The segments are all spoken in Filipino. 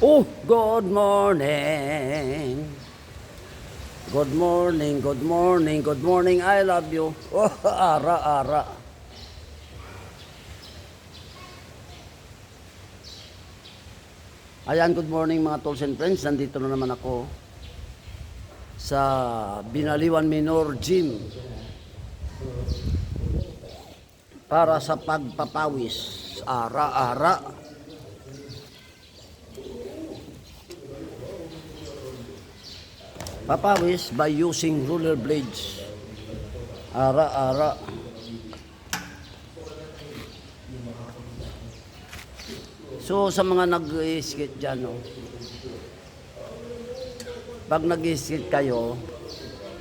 Oh, good morning. Good morning, good morning, good morning. I love you. Oh, ara. Ayan, good morning mga tools and friends. Nandito na naman ako sa Binaliwan Minor Gym para sa pagpapawis. Ara. Papawis by using roller blades. Ara. So sa mga nag-skate dyan, no? Pag nag-skate kayo,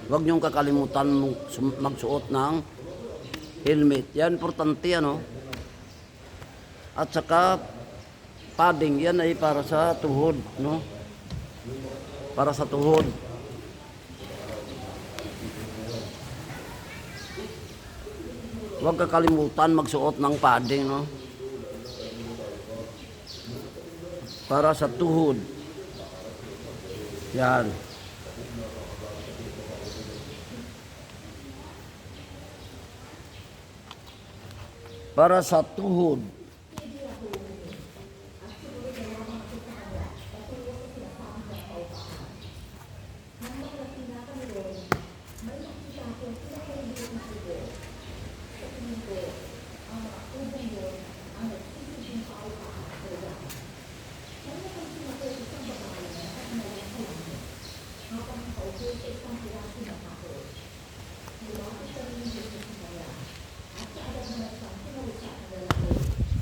huwag niyong kakalimutan magsuot ng helmet. Yan, importante yan, no? At saka padding, yan ay para sa tuhod, no? Para sa tuhod. Huwag kakalimutan magsuot ng padding, no? Para sa tuhod. Yan. Para sa tuhod.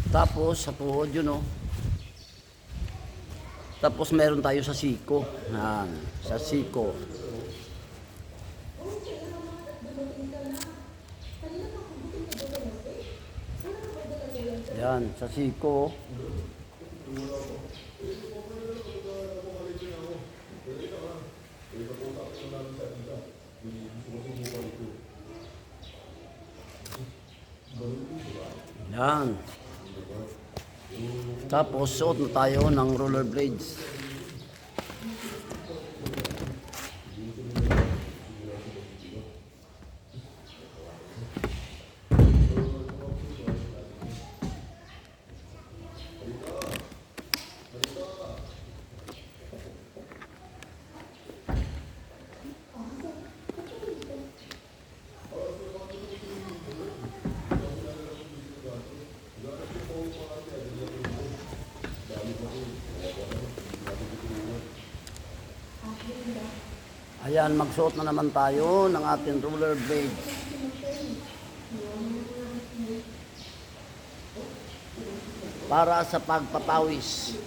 Tapos sa tuhod yun, oh. Tapos meron tayo sa siko. Yan, sa siko. Yan, sa siko. Yan. Tapos suot na tayo ng roller blades. Ayan, magsuot na naman tayo ng ating roller blades. Para sa pagpapawis.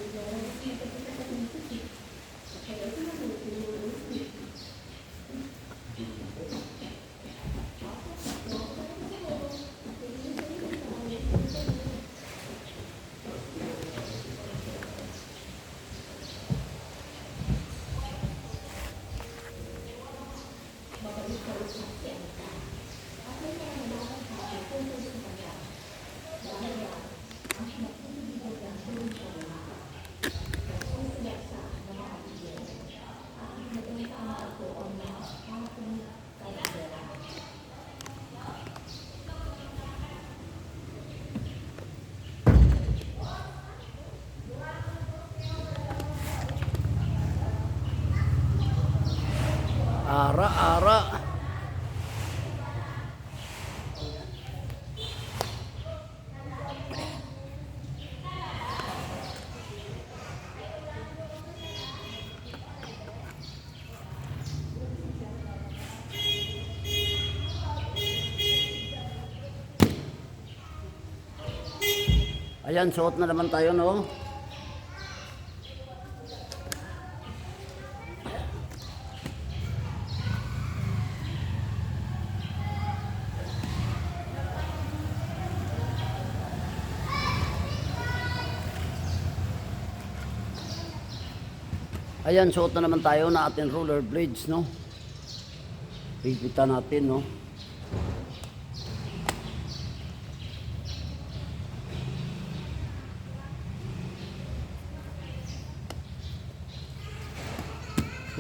Ara. Ayan, suot na naman tayo, no? Ayan, suot na naman tayo na ating roller blades, no? Pipitan natin, no?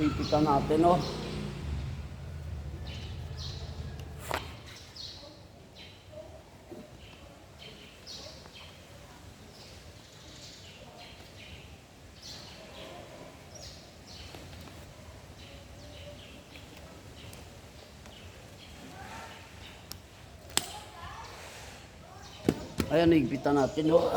Hipitan natin, oh. Ayan, higpitan natin, oh.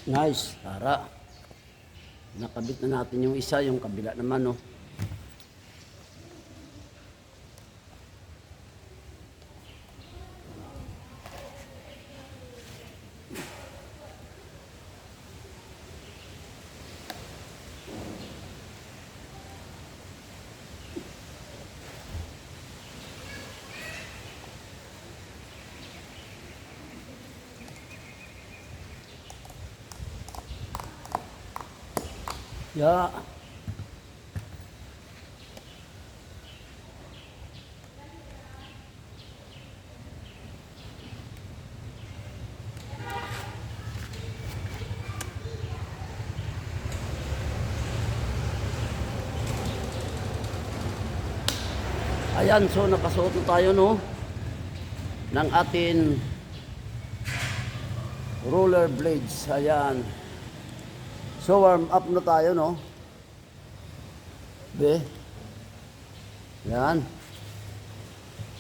Nice, tara. Nakabit na natin yung isa, yung kabila naman, oh. Ya. Ayan, so nakasuot na tayo, no, ng atin roller blades. Ayan. So warm up na tayo, no? Be. Yan.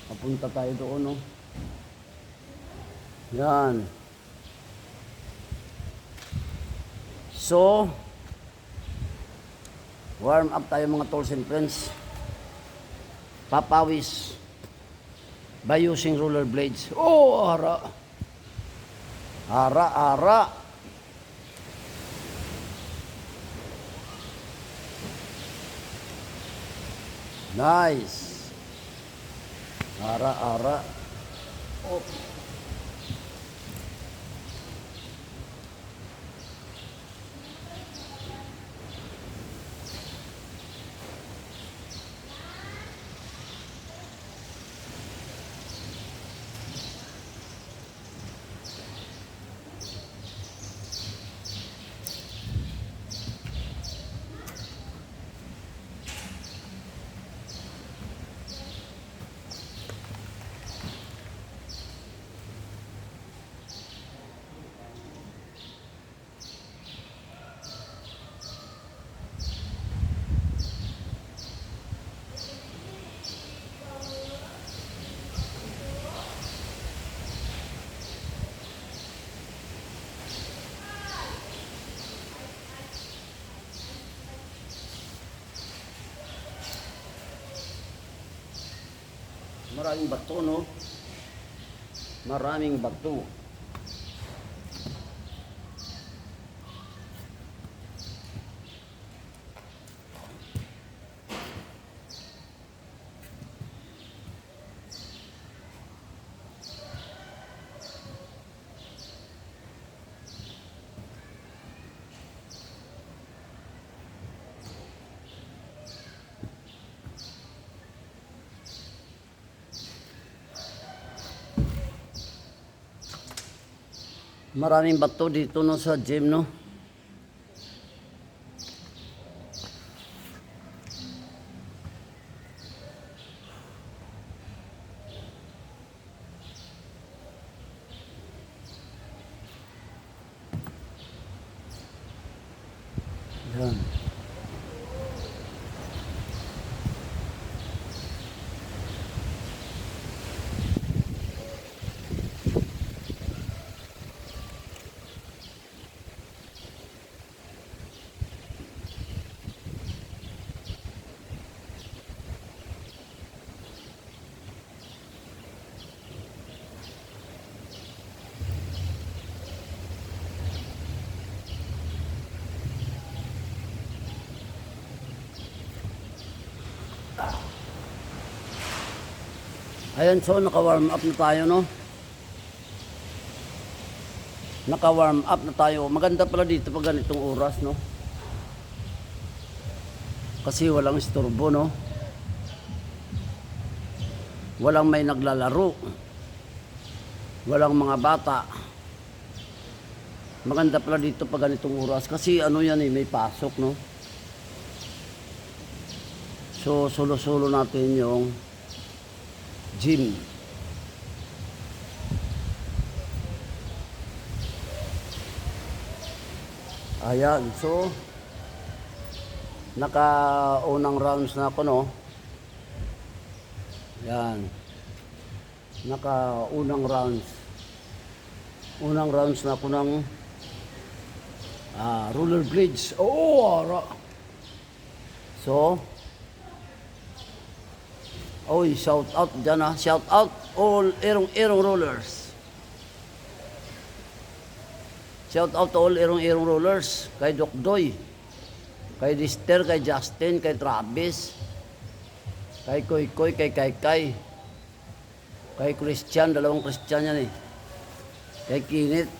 Papunta tayo doon, no? Yan. So, warm up tayo mga tools and friends. Papawis by using roller blades. Oh, ara. Ara, ara. Nice. Ara, ara. Oh. Maraming bato, no? Maraming bato. Maraming bato dito, no, sa gym, no? Yan. Ayan, so naka-warm up na tayo, no? Naka-warm up na tayo. Maganda pala dito pag ganitong oras, no? Kasi walang istorbo, no? Walang may naglalaro. Walang mga bata. Maganda pala dito pag ganitong oras. Kasi ano yan eh, may pasok, no? So, solo-solo natin yung gym. Ayan, so naka-unang rounds na ako, no? Ayan. Naka-unang rounds. Unang rounds na ako ng roller blades. Oh, so, oy, shout out dyan ha. Shout out all erong-erong rollers. Shout out to all erong-erong rollers. Kay Doc Doy, kay Lister, kay Justin, kay Travis, kay Koy Koy, kay Kai, kay Christian, dalawang Christian yan eh. Kay Kinit,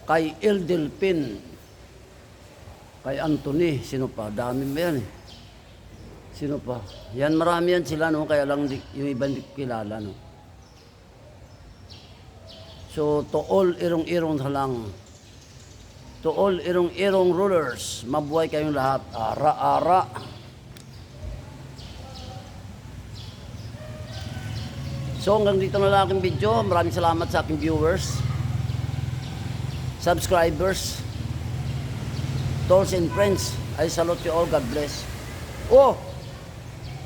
kay El Delpin, kay Anthony, sino pa? Dami ba yan eh. Sino pa? Yan, marami yan sila, no? Kaya lang yung iba hindi kilala, no? So, to all irong-irong lang. To all irong-irong rulers, mabuhay kayong lahat. Ara-ara. So, hanggang dito na lang aking video. Maraming salamat sa aking viewers, subscribers, tolls and friends. I salute you all. God bless. Oh!